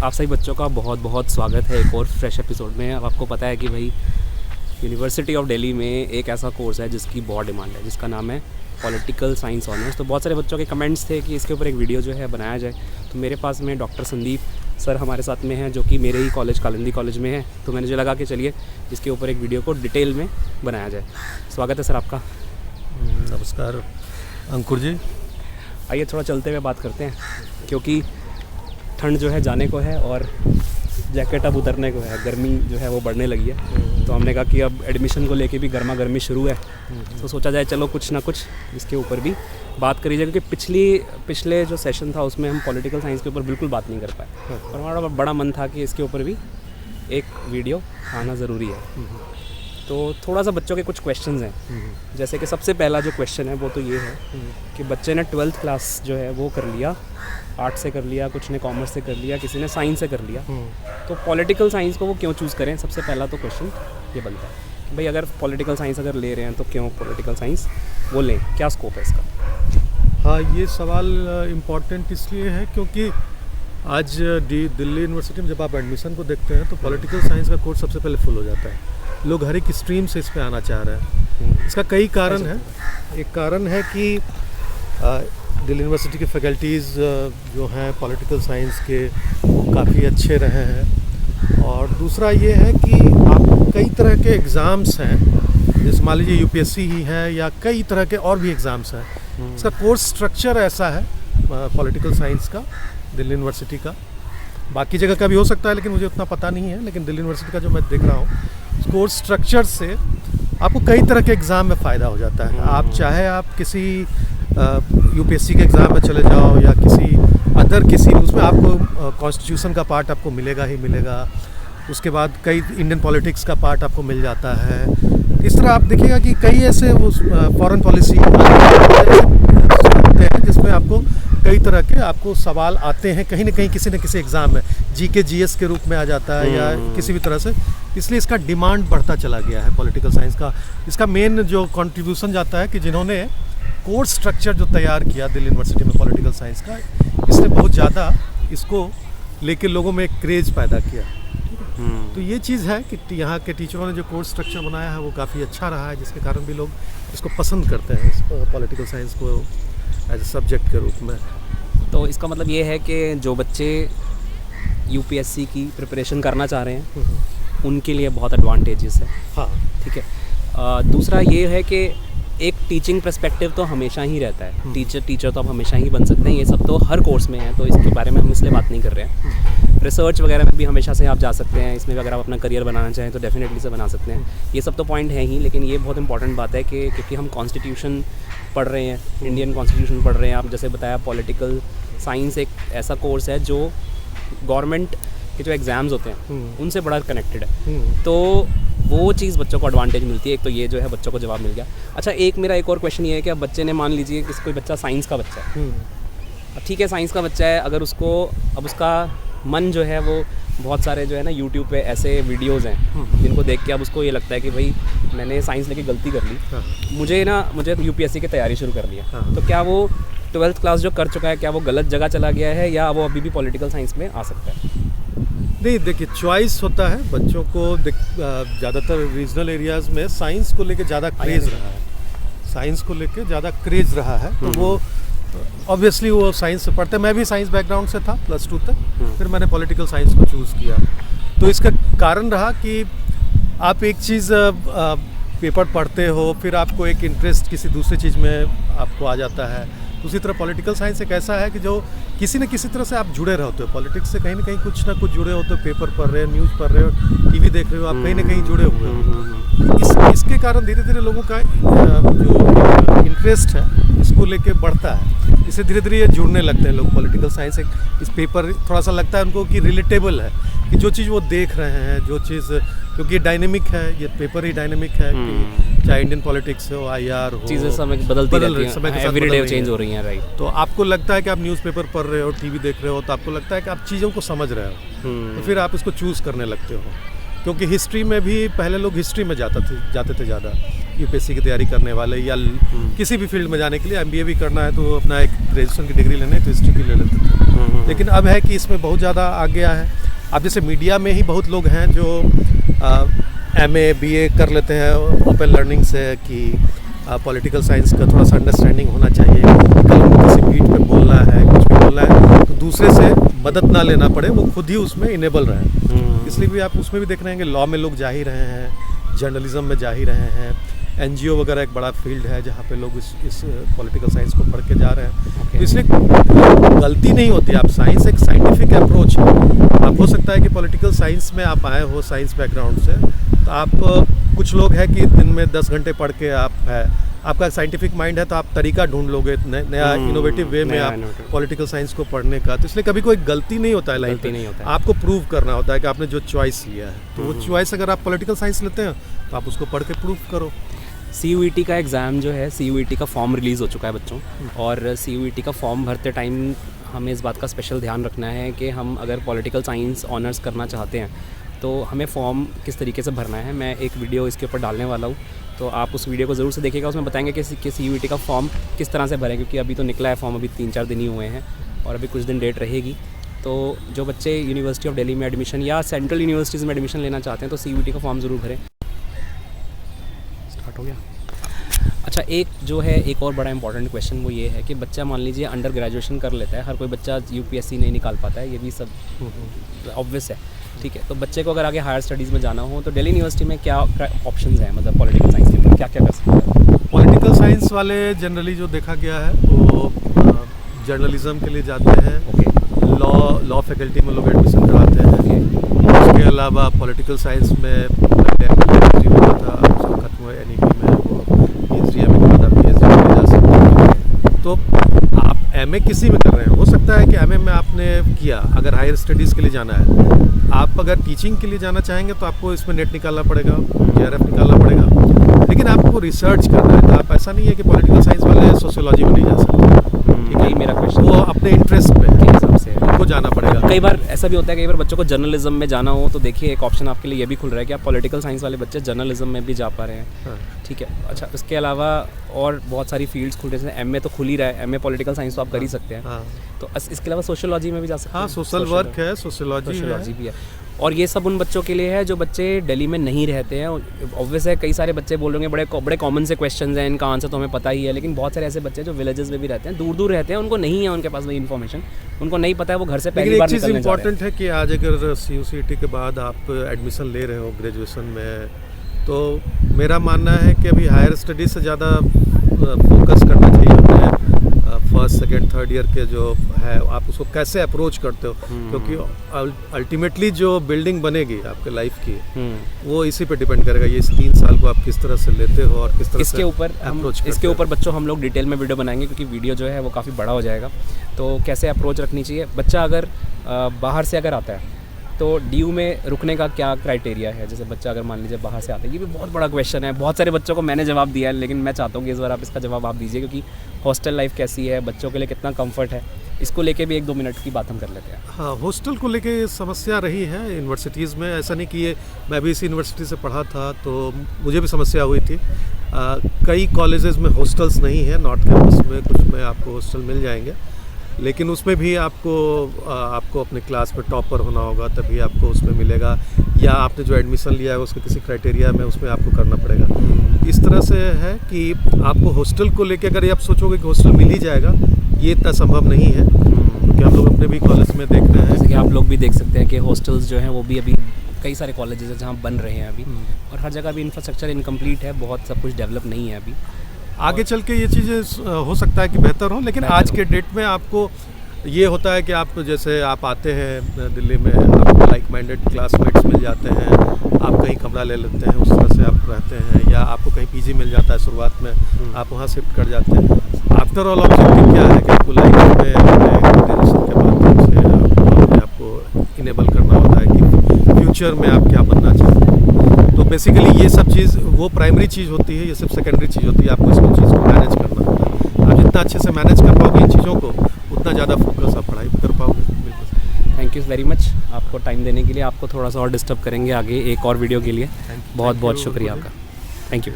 आप सभी बच्चों का बहुत बहुत स्वागत है एक और फ्रेश एपिसोड में। अब आपको पता है कि भाई यूनिवर्सिटी ऑफ दिल्ली में एक ऐसा कोर्स है जिसकी बहुत डिमांड है, जिसका नाम है पॉलिटिकल साइंस ऑनर्स। तो बहुत सारे बच्चों के कमेंट्स थे कि इसके ऊपर एक वीडियो जो है बनाया जाए। तो मेरे पास में डॉक्टर संदीप सर हमारे साथ में हैं, जो कि मेरे ही कॉलेज कालिंदी कॉलेज में है। तो मैंने जो लगा कि चलिए इसके ऊपर एक वीडियो को डिटेल में बनाया जाए। स्वागत है सर आपका। नमस्कार अंकुर जी। आइए थोड़ा चलते हुए बात करते हैं, क्योंकि ठंड जो है जाने को है और जैकेट अब उतरने को है, गर्मी जो है वो बढ़ने लगी है। तो हमने कहा कि अब एडमिशन को लेके भी गर्मा गर्मी शुरू है, तो सोचा जाए चलो कुछ ना कुछ इसके ऊपर भी बात करी जाए। क्योंकि पिछले जो सेशन था उसमें हम पॉलिटिकल साइंस के ऊपर बिल्कुल बात नहीं कर पाए, और हमारा बड़ा मन था कि इसके ऊपर भी एक वीडियो आना ज़रूरी है। तो थोड़ा सा बच्चों के कुछ क्वेश्चंस हैं, जैसे कि सबसे पहला जो क्वेश्चन है वो तो ये है कि बच्चे ने 12th क्लास जो है वो कर लिया, आर्ट से कर लिया, कुछ ने कॉमर्स से कर लिया, किसी ने साइंस से कर लिया। तो पॉलिटिकल साइंस को वो क्यों चूज़ करें? सबसे पहला तो क्वेश्चन ये बनता है कि भाई अगर पॉलिटिकल साइंस अगर ले रहे हैं तो क्यों पॉलिटिकल साइंस वो लें, क्या स्कोप है इसका? हाँ, ये सवाल इम्पॉर्टेंट इसलिए है क्योंकि आज दिल्ली यूनिवर्सिटी में जब आप एडमिशन को देखते हैं तो पॉलिटिकल साइंस का कोर्स सबसे पहले फुल हो जाता है। लोग हर एक स्ट्रीम से इस पे आना चाह रहे हैं। इसका कई कारण है। एक कारण है कि दिल्ली यूनिवर्सिटी के फैकल्टीज़ जो हैं पॉलिटिकल साइंस के वो काफ़ी अच्छे रहे हैं, और दूसरा ये है कि आप कई तरह के एग्ज़ाम्स हैं, जैसे मान लीजिए यूपीएससी ही है या कई तरह के और भी एग्ज़ाम्स हैं। इसका कोर्स स्ट्रक्चर ऐसा है पॉलिटिकल साइंस का दिल्ली यूनिवर्सिटी का। बाकी जगह का भी हो सकता है लेकिन मुझे उतना पता नहीं है, लेकिन दिल्ली यूनिवर्सिटी का जो मैं देख रहा हूँ कोर्स स्ट्रक्चर से आपको कई तरह के एग्ज़ाम में फ़ायदा हो जाता है। आप चाहे आप किसी यूपीएससी के एग्ज़ाम में चले जाओ या किसी उसमें आपको कॉन्स्टिट्यूशन का पार्ट आपको मिलेगा ही मिलेगा। उसके बाद कई इंडियन पॉलिटिक्स का पार्ट आपको मिल जाता है। इस तरह आप देखिएगा कि कई ऐसे फॉरेन पॉलिसी होते हैं जिसमें आपको कई तरह के आपको सवाल आते हैं कहीं ना कहीं किसी न किसी एग्ज़ाम में, जीके जीएस के रूप में आ जाता है या किसी भी तरह से। इसलिए इसका डिमांड बढ़ता चला गया है पॉलिटिकल साइंस का। इसका मेन जो कंट्रीब्यूशन जाता है कि जिन्होंने कोर्स स्ट्रक्चर जो तैयार किया दिल्ली यूनिवर्सिटी में पॉलिटिकल साइंस का, इसने बहुत ज़्यादा इसको लेके लोगों में एक क्रेज़ पैदा किया। तो ये चीज़ है कि यहाँ के टीचरों ने जो कोर्स स्ट्रक्चर बनाया है वो काफ़ी अच्छा रहा है, जिसके कारण भी लोग इसको पसंद करते हैं, इस पॉलिटिकल साइंस को एज ए सब्जेक्ट के रूप में। तो इसका मतलब ये है कि जो बच्चे यूपीएससी की प्रिपरेशन करना चाह रहे हैं उनके लिए बहुत एडवांटेजेस है। हाँ, ठीक है। दूसरा ये है कि एक टीचिंग पर्सपेक्टिव तो हमेशा ही रहता है। टीचर तो आप हमेशा ही बन सकते हैं, ये सब तो हर कोर्स में है, तो इसके बारे में हम इसलिए बात नहीं कर रहे हैं। रिसर्च वगैरह में भी हमेशा से आप जा सकते हैं, इसमें भी अगर आप अपना करियर बनाना चाहें तो डेफिनेटली से बना सकते हैं। ये सब तो पॉइंट है ही, लेकिन ये बहुत इंपॉर्टेंट बात है कि क्योंकि हम कॉन्स्टिट्यूशन पढ़ रहे हैं, इंडियन कॉन्स्टिट्यूशन पढ़ रहे हैं। आप जैसे बताया पॉलिटिकल साइंस एक ऐसा कोर्स है जो गवर्नमेंट के जो एग्ज़ाम्स होते हैं उनसे बड़ा कनेक्टेड है। तो वो चीज़ बच्चों को एडवांटेज मिलती है। एक तो ये जो है बच्चों को जवाब मिल गया। अच्छा, मेरा एक और क्वेश्चन ये है कि अब बच्चे ने मान लीजिए कि कोई बच्चा साइंस का बच्चा है, ठीक है, साइंस का बच्चा है, अगर उसको अब उसका मन जो है वो बहुत सारे जो है ना यूट्यूब पे ऐसे वीडियोज़ हैं जिनको देख के अब उसको ये लगता है कि भाई मैंने साइंस लेके गलती कर ली, मुझे यूपीएससी की तैयारी शुरू कर लिया। तो क्या वो 12th क्लास जो कर चुका है, क्या वो गलत जगह चला गया है या वो अभी भी पॉलिटिकल साइंस में आ सकता है? नहीं, देखिए चॉइस होता है बच्चों को। ज़्यादातर रीजनल एरियाज़ में साइंस को लेके ज़्यादा क्रेज़ रहा है, तो वो ऑब्वियसली वो साइंस से पढ़ते हैं। मैं भी साइंस बैकग्राउंड से था +2 तक, फिर मैंने पॉलिटिकल साइंस को चूज़ किया। तो इसका कारण रहा कि आप एक चीज़ पेपर पढ़ते हो, फिर आपको एक इंटरेस्ट किसी दूसरी चीज़ में आपको आ जाता है। उसी तरह पॉलिटिकल साइंस एक ऐसा है कि जो किसी न किसी तरह से आप जुड़े रहते हो पॉलिटिक्स से, कहीं ना कहीं कुछ ना कुछ जुड़े होते हो। पेपर पढ़ रहे हो, न्यूज़ पढ़ रहे हो, टीवी देख रहे हो, आप कहीं ना कहीं जुड़े हुए हो। इसके कारण धीरे धीरे लोगों का जो इंटरेस्ट है इसको लेके बढ़ता है। इससे धीरे धीरे ये जुड़ने लगते हैं लोग पॉलिटिकल साइंस। इस पेपर थोड़ा सा लगता है उनको कि रिलेटेबल है, कि जो चीज़ वो देख रहे हैं, जो चीज़, क्योंकि ये डायनेमिक है, ये पेपर ही डायनेमिक है कि चाहे इंडियन पॉलिटिक्स हो, आईआर हो, चीज़ें समय बदलती रहती हैं, एवरीडे चेंज हो रही हैं, राइट। तो आपको लगता है कि आप न्यूज़पेपर पढ़ रहे हो, टीवी देख रहे हो, तो आपको लगता है कि आप चीज़ों को समझ रहे हो, तो फिर आप इसको चूज़ करने लगते हो। क्योंकि हिस्ट्री में भी पहले लोग हिस्ट्री में जाते थे ज़्यादा, यूपीएससी की तैयारी करने वाले या किसी भी फील्ड में जाने के लिए एमबीए भी करना है तो अपना एक ग्रेजुएशन की डिग्री लेने तो हिस्ट्री की ले लेते थे। लेकिन अब है कि इसमें बहुत ज़्यादा आ गया है। अब जैसे मीडिया में ही बहुत लोग हैं जो एमए बीए कर लेते हैं ओपन लर्निंग से कि पॉलिटिकल साइंस का थोड़ा सा अंडरस्टैंडिंग होना चाहिए, कल उनको किसी बीट पे बोलना है, कुछ भी बोलना है तो दूसरे से मदद ना लेना पड़े, वो खुद ही उसमें इनेबल रहें। इसलिए भी आप उसमें भी देख रहे हैं कि लॉ में लोग जा ही रहे हैं, जर्नलिज्म में जा ही रहे हैं, एनजीओ वगैरह एक बड़ा फील्ड है जहाँ पे लोग इस पॉलिटिकल साइंस को पढ़ के जा रहे हैं। तो इसलिए गलती नहीं होती। आप साइंस एक साइंटिफिक अप्रोच है। आप हो सकता है कि पॉलिटिकल साइंस में आप आए हो साइंस बैकग्राउंड से, तो आप कुछ लोग हैं कि दिन में 10 घंटे पढ़ के आप है, आपका साइंटिफिक माइंड है तो आप तरीका ढूंढ लोगे नया इनोवेटिव वे में आप पॉलिटिकल साइंस को पढ़ने का। तो इसलिए कभी कोई गलती नहीं होता है लाइफ पे, आपको प्रूव करना होता है कि आपने जो चॉइस लिया है तो वो चॉइस अगर आप पॉलिटिकल साइंस लेते हैं तो आप उसको पढ़ के प्रूव करो। CUET का एग्ज़ाम जो है, CUET का फॉर्म रिलीज़ हो चुका है बच्चों, और CUET का फॉर्म भरते टाइम हमें इस बात का स्पेशल ध्यान रखना है कि हम अगर पॉलिटिकल साइंस ऑनर्स करना चाहते हैं तो हमें फॉर्म किस तरीके से भरना है। मैं एक वीडियो इसके ऊपर डालने वाला हूँ, तो आप उस वीडियो को ज़रूर से देखिएगा। उसमें बताएंगे कि CUET का फॉर्म किस तरह से भरें, क्योंकि अभी तो निकला है फॉर्म, अभी 3-4 दिन ही हुए हैं और अभी कुछ दिन डेट रहेगी। तो जो बच्चे यूनिवर्सिटी ऑफ दिल्ली में एडमिशन या सेंट्रल यूनिवर्सिटीज़ में एडमिशन लेना चाहते हैं तो CUET का फॉर्म ज़रूर भरें। स्टार्ट हो गया। अच्छा, एक और बड़ा इंपॉर्टेंट क्वेश्चन वो ये है कि बच्चा मान लीजिए अंडर ग्रेजुएशन कर लेता है, हर कोई बच्चा UPSC नहीं निकाल पाता है, ये भी सब ऑब्वियस है, ठीक है। तो बच्चे को अगर आगे हायर स्टडीज़ में जाना हो तो दिल्ली यूनिवर्सिटी में क्या ऑप्शंस हैं, मतलब पॉलिटिकल साइंस के अंदर क्या क्या कर सकते हैं? पॉलिटिकल साइंस वाले जनरली जो देखा गया है वो जर्नलिज्म के लिए जाते हैं, लॉ फैकल्टी में लोग एडमिशन कराते हैं। उसके अलावा पॉलिटिकल साइंस में होता था, खत्म हुआ NEP में, वो PhD में के बाद आप PhD में जा सकते हैं। तो आप MA किसी में कर रहे हैं, हो सकता है कि MA में आपने किया, अगर हायर स्टडीज़ के लिए जाना है, आप अगर टीचिंग के लिए जाना चाहेंगे तो आपको इसमें नेट निकालना पड़ेगा, JRF निकालना पड़ेगा, लेकिन आपको रिसर्च करना है। तो आप ऐसा नहीं है कि पॉलिटिकल साइंस वाले सोशियोलॉजी में नहीं जा सकते, ठीक है। मेरा क्वेश्चन वो अपने इंटरेस्ट पे के हिसाब से उनको जाना पड़ेगा। कई बार ऐसा भी होता है, कई बार बच्चों को जर्नलिज्म में जाना हो तो देखिए एक ऑप्शन आपके लिए ये भी खुल रहा है कि आप पॉलिटिकल साइंस वाले बच्चे जर्नलिज्म में भी जा पा रहे हैं, ठीक है। अच्छा, उसके अलावा और बहुत सारी फील्ड्स खुल रही हैं, MA तो खुल ही रहा है, MA पॉलिटिकल साइंस तो आप कर ही सकते हैं, तो इसके अलावा सोशियोलॉजी में भी जा सकते हैं। सोशल वर्क है, सोशियोलॉजी भी है, और ये सब उन बच्चों के लिए है जो बच्चे दिल्ली में नहीं रहते हैं। ऑब्वियस है, कई सारे बच्चे बोल रहे हैं बड़े कॉमन से क्वेश्चंस हैं, इनका आंसर तो हमें पता ही है, लेकिन बहुत सारे ऐसे बच्चे जो विलेजेस में भी रहते हैं, दूर दूर रहते हैं, उनको नहीं है उनके पास वही इन्फॉर्मेशन, उनको नहीं पता है, वो घर से पहली बार निकलने जा रहे हैं। इम्पॉर्टेंट है कि आज अगर CUET के बाद आप एडमिशन ले रहे हो ग्रेजुएशन में, तो मेरा मानना है कि अभी हायर स्टडीज से ज़्यादा फोकस करना चाहिए अपने फर्स्ट सेकेंड थर्ड ईयर के जो है, आप उसको कैसे अप्रोच करते हो, क्योंकि अल्टीमेटली जो बिल्डिंग बनेगी आपके लाइफ की वो इसी पे डिपेंड करेगा। ये इस 3 साल को आप किस तरह से लेते हो और किस तरह इसके ऊपर अप्रोच करते हो। इसके ऊपर बच्चों हम लोग डिटेल में वीडियो बनाएंगे, क्योंकि वीडियो जो है वो काफ़ी बड़ा हो जाएगा। तो कैसे अप्रोच रखनी चाहिए, बच्चा अगर बाहर से अगर आता है तो DU में रुकने का क्या क्राइटेरिया है? जैसे बच्चा अगर मान लीजिए बाहर से आता है, ये भी बहुत बड़ा क्वेश्चन है, बहुत सारे बच्चों को मैंने जवाब दिया है, लेकिन मैं चाहता हूँ कि इस बार आप इसका जवाब आप दीजिए, क्योंकि हॉस्टल लाइफ कैसी है, बच्चों के लिए कितना कंफर्ट है, इसको लेके भी 1-2 मिनट की बात हम कर लेते हैं। हाँ, हॉस्टल को लेके समस्या रही है यूनिवर्सिटीज़ में, ऐसा नहीं कि ये, मैं भी इसी यूनिवर्सिटी से पढ़ा था तो मुझे भी समस्या हुई थी। कई कॉलेजेस में हॉस्टल्स नहीं है, नॉर्थ कैंपस में कुछ में आपको हॉस्टल मिल जाएंगे, लेकिन उसमें भी आपको अपने क्लास में टॉपर होना होगा, तभी आपको उसमें मिलेगा, या आपने जो एडमिशन लिया है उसके किसी क्राइटेरिया में उसमें आपको करना पड़ेगा। इस तरह से है कि आपको हॉस्टल को लेके अगर आप सोचोगे कि हॉस्टल मिल ही जाएगा, ये इतना संभव नहीं है, क्योंकि हम लोग अपने भी कॉलेज में देख रहे हैं। जैसे कि आप लोग भी देख सकते हैं कि हॉस्टल्स जो हैं वो भी अभी कई सारे कॉलेजेस हैं जहाँ बन रहे हैं अभी, और हर जगह भी इंफ्रास्ट्रक्चर इनकम्प्लीट है, बहुत सब कुछ डेवलप नहीं है अभी। आगे चल के ये चीज़ें हो सकता है कि बेहतर हो, लेकिन आज के डेट में आपको ये होता है कि आप जैसे आप आते हैं दिल्ली में, आपको लाइक माइंडेड क्लासमेट्स मिल जाते हैं, आप कहीं कमरा ले लेते हैं, उस तरह से आप रहते हैं, या आपको कहीं PG मिल जाता है शुरुआत में, आप वहाँ शिफ्ट कर जाते हैं। आफ्टर ऑल ऑब्जेक्टिव क्या है कि आपको लाइफ में ग्रेजुएशन के माध्यम से आपको इनेबल करना होता है कि फ्यूचर में आप क्या बनना चाहते हैं। तो बेसिकली ये सब चीज़ वो प्राइमरी चीज़ होती है, ये सब सेकेंडरी चीज़ होती है। आपको इस चीज़ को मैनेज करना होता है। आप जितना अच्छे से मैनेज कर पाओगे इन चीज़ों को, उतना ज़्यादा फोकस आप पढ़ाई कर पाओगे। बिल्कुल, थैंक यू वेरी मच आपको टाइम देने के लिए। आपको थोड़ा सा और डिस्टर्ब करेंगे आगे एक और वीडियो के लिए। बहुत बहुत शुक्रिया आपका, थैंक यू।